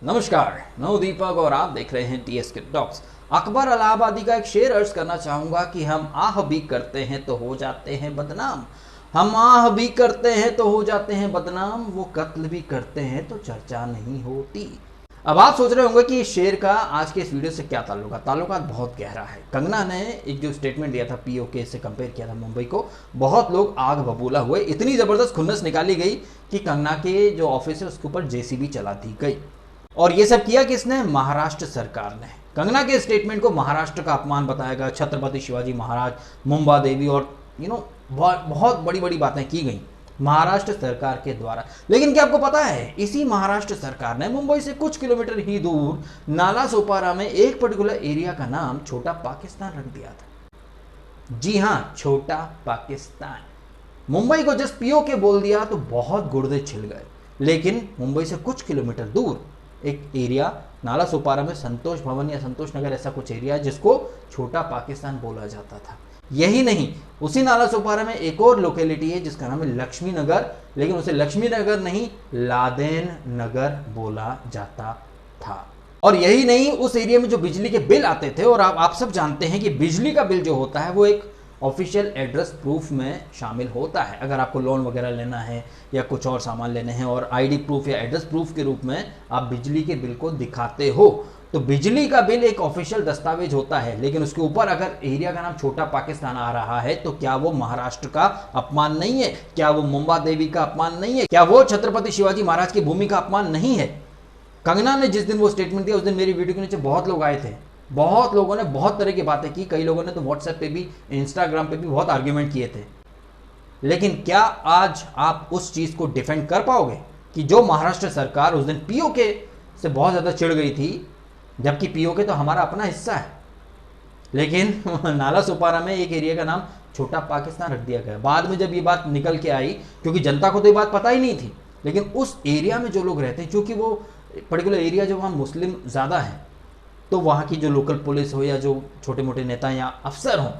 नमस्कार, मैं दीपक और आप देख रहे हैं टीएसके टॉक्स। अकबर इलाहाबादी का एक शेर अर्ज करना चाहूंगा कि हम आह भी करते हैं तो हो जाते हैं बदनाम। हम आह भी करते हैं तो हो जाते हैं बदनाम, वो कत्ल भी करते हैं तो चर्चा नहीं होती। अब आप सोच रहे होंगे कि इस शेर का आज के इस वीडियो से क्या ताल्लुकात बहुत गहरा है। कंगना ने एक जो स्टेटमेंट दिया था, पीओके से कंपेयर किया था मुंबई को, बहुत लोग आग बबूला हुए। इतनी जबरदस्त खुन्नस निकाली गई कि कंगना के जो ऑफिस है उसके ऊपर जेसीबी चला दी गई। और ये सब किया किसने? महाराष्ट्र सरकार ने। कंगना के स्टेटमेंट को महाराष्ट्र का अपमान बताया गया, छत्रपति शिवाजी महाराज, मुंबा देवी और बहुत बड़ी बड़ी बातें की गई महाराष्ट्र सरकार के द्वारा। लेकिन क्या आपको पता है, इसी महाराष्ट्र सरकार ने मुंबई से कुछ किलोमीटर ही दूर नाला सोपारा में एक पर्टिकुलर एरिया का नाम छोटा पाकिस्तान रख दिया था। जी हां, छोटा पाकिस्तान। मुंबई को जस्ट पीओके बोल दिया तो बहुत गुर्दे छिल गए। लेकिन मुंबई से कुछ किलोमीटर दूर एक एरिया नाला सोपारा में संतोष भवन या संतोष नगर ऐसा कुछ एरिया है जिसको छोटा पाकिस्तान बोला जाता था। यही नहीं, उसी नाला सोपारा में एक और लोकेलिटी है जिसका नाम है लक्ष्मी नगर, लेकिन उसे लक्ष्मी नगर नहीं लादेन नगर बोला जाता था। और यही नहीं, उस एरिया में जो बिजली के बिल आते थे, और आप सब जानते हैं कि बिजली का बिल जो होता है वो एक ऑफिशियल एड्रेस प्रूफ में शामिल होता है। अगर आपको लोन वगैरह लेना है या कुछ और सामान लेने हैं और आईडी प्रूफ या एड्रेस प्रूफ के रूप में आप बिजली के बिल को दिखाते हो, तो बिजली का बिल एक ऑफिशियल दस्तावेज होता है। लेकिन उसके ऊपर अगर एरिया का नाम छोटा पाकिस्तान आ रहा है तो क्या वो महाराष्ट्र का अपमान नहीं है? क्या वो मुंबा देवी का अपमान नहीं है? क्या वो छत्रपति शिवाजी महाराज की भूमि का अपमान नहीं है? कंगना ने जिस दिन वो स्टेटमेंट दिया उस दिन मेरी वीडियो के नीचे बहुत लोग आए थे, बहुत लोगों ने बहुत तरह की बातें की। कई लोगों ने तो व्हाट्सएप पे भी, इंस्टाग्राम पे भी बहुत आर्ग्यूमेंट किए थे। लेकिन क्या आज आप उस चीज को डिफेंड कर पाओगे कि जो महाराष्ट्र सरकार उस दिन पीओके से बहुत ज्यादा चिढ़ गई थी, जबकि पीओके तो हमारा अपना हिस्सा है, लेकिन नाला सोपारा में एक एरिया का नाम छोटा पाकिस्तान रख दिया गया। बाद में जब ये बात निकल के आई, क्योंकि जनता को तो ये बात पता ही नहीं थी, लेकिन उस एरिया में जो लोग रहते हैं, क्योंकि वो पर्टिकुलर एरिया जो वहाँ मुस्लिम ज़्यादा है, तो वहाँ की जो लोकल पुलिस हो या जो छोटे मोटे नेता या अफसर हों,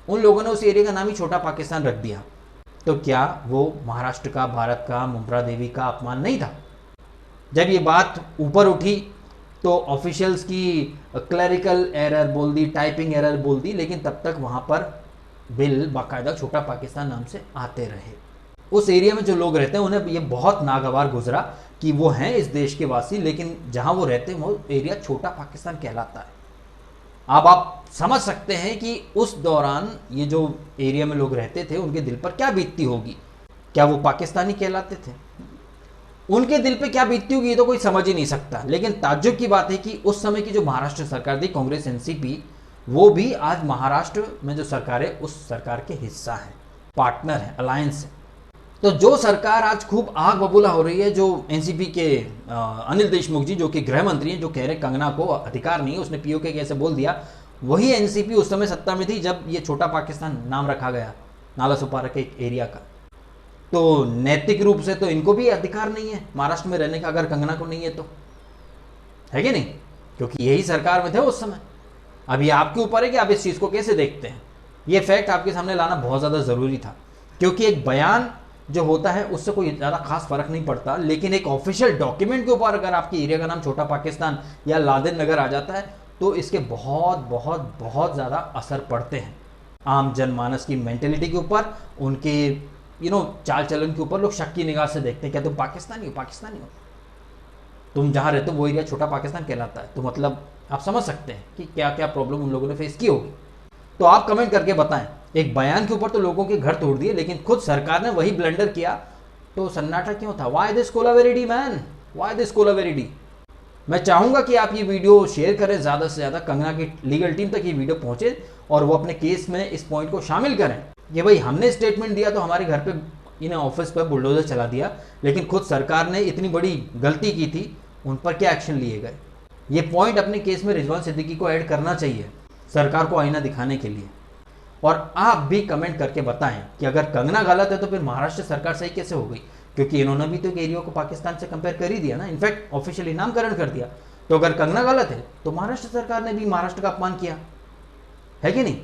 उन लोगों ने उस एरिया का नाम ही छोटा पाकिस्तान रख दिया। तो क्या वो महाराष्ट्र का, भारत का, मुंब्रा देवी का अपमान नहीं था? जब ये बात ऊपर उठी तो ऑफिशियल्स की क्लरिकल एरर बोल दी, टाइपिंग एरर बोल दी, लेकिन तब तक वहाँ पर बिल बाकायदा छोटा पाकिस्तान नाम से आते रहे। उस एरिया में जो लोग रहते हैं उन्हें ये बहुत नागवार गुजरा कि वो हैं इस देश के वासी, लेकिन जहां वो रहते हैं वो एरिया छोटा पाकिस्तान कहलाता है। अब आप समझ सकते हैं कि उस दौरान ये जो एरिया में लोग रहते थे उनके दिल पर क्या बीतती होगी। क्या वो पाकिस्तानी कहलाते थे? उनके दिल पे क्या बीतती होगी ये तो कोई समझ ही नहीं सकता। लेकिन ताज्जुब की बात है कि उस समय की जो महाराष्ट्र सरकार थी, कांग्रेस एनसीपी, वो भी आज महाराष्ट्र में जो सरकार है उस सरकार के हिस्सा है, पार्टनर है, अलायंस है। तो जो सरकार आज खूब आग बबूला हो रही है, जो एनसीपी के अनिल देशमुख जी जो कि गृह मंत्री हैं, जो कह रहे कंगना को अधिकार नहीं है, उसने पीओके कैसे बोल दिया, वही एनसीपी उस समय सत्ता में थी जब ये छोटा पाकिस्तान नाम रखा गया नाला सोपारा के एक एरिया का। तो नैतिक रूप से तो इनको भी अधिकार नहीं है महाराष्ट्र में रहने का, अगर कंगना को नहीं है तो, है कि नहीं? क्योंकि यही सरकार में थे उस समय। अभी आपके ऊपर है कि आप इस चीज को कैसे देखते हैं। ये फैक्ट आपके सामने लाना बहुत ज्यादा जरूरी था, क्योंकि एक बयान जो होता है उससे कोई ज़्यादा खास फर्क नहीं पड़ता, लेकिन एक ऑफिशियल डॉक्यूमेंट के ऊपर अगर आपके एरिया का नाम छोटा पाकिस्तान या लादेन नगर आ जाता है तो इसके बहुत बहुत बहुत ज़्यादा असर पड़ते हैं आम जनमानस की मेंटेलिटी के ऊपर, उनके चाल चलन के ऊपर। लोग शक की निगाह से देखते हैं, क्या तुम पाकिस्तानी हो? पाकिस्तानी हो, तुम जहाँ रहते हो वो एरिया छोटा पाकिस्तान कहलाता है। तो मतलब आप समझ सकते हैं कि क्या क्या प्रॉब्लम उन लोगों ने फेस की होगी। तो आप कमेंट करके बताएं। एक बयान के ऊपर तो लोगों के घर तोड़ दिए, लेकिन खुद सरकार ने वही ब्लंडर किया तो सन्नाटा क्यों था? Why this Kolaveri di man, why this Kolaveri di? मैं चाहूंगा कि आप ये वीडियो शेयर करें ज़्यादा से ज़्यादा, कंगना की लीगल टीम तक ये वीडियो पहुंचे और वो अपने केस में इस पॉइंट को शामिल करें कि भाई हमने स्टेटमेंट दिया तो हमारे घर पे इन्हें ऑफिस पर बुलडोजर चला दिया, लेकिन खुद सरकार ने इतनी बड़ी गलती की थी, उन पर क्या एक्शन लिए गए। ये पॉइंट अपने केस में रिजवान सिद्दीकी को ऐड करना चाहिए सरकार को आईना दिखाने के लिए। और आप भी कमेंट करके बताएं कि अगर कंगना गलत है तो फिर महाराष्ट्र सरकार सही कैसे हो गई, क्योंकि इन्होंने भी तो एक एरिया को पाकिस्तान से कंपेयर कर ही दिया ना, इनफैक्ट ऑफिशियली नामकरण कर दिया। तो अगर कंगना गलत है तो महाराष्ट्र सरकार ने भी महाराष्ट्र का अपमान किया, है कि नहीं?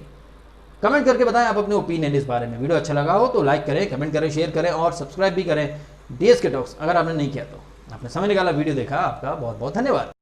कमेंट करके बताएं आप अपने ओपिनियन इस बारे में। वीडियो अच्छा लगा हो तो लाइक करें, कमेंट करें, शेयर करें और सब्सक्राइब भी करें डीएसके टॉक्स अगर आपने नहीं किया तो। आपने समय निकाला, वीडियो देखा, आपका बहुत बहुत धन्यवाद।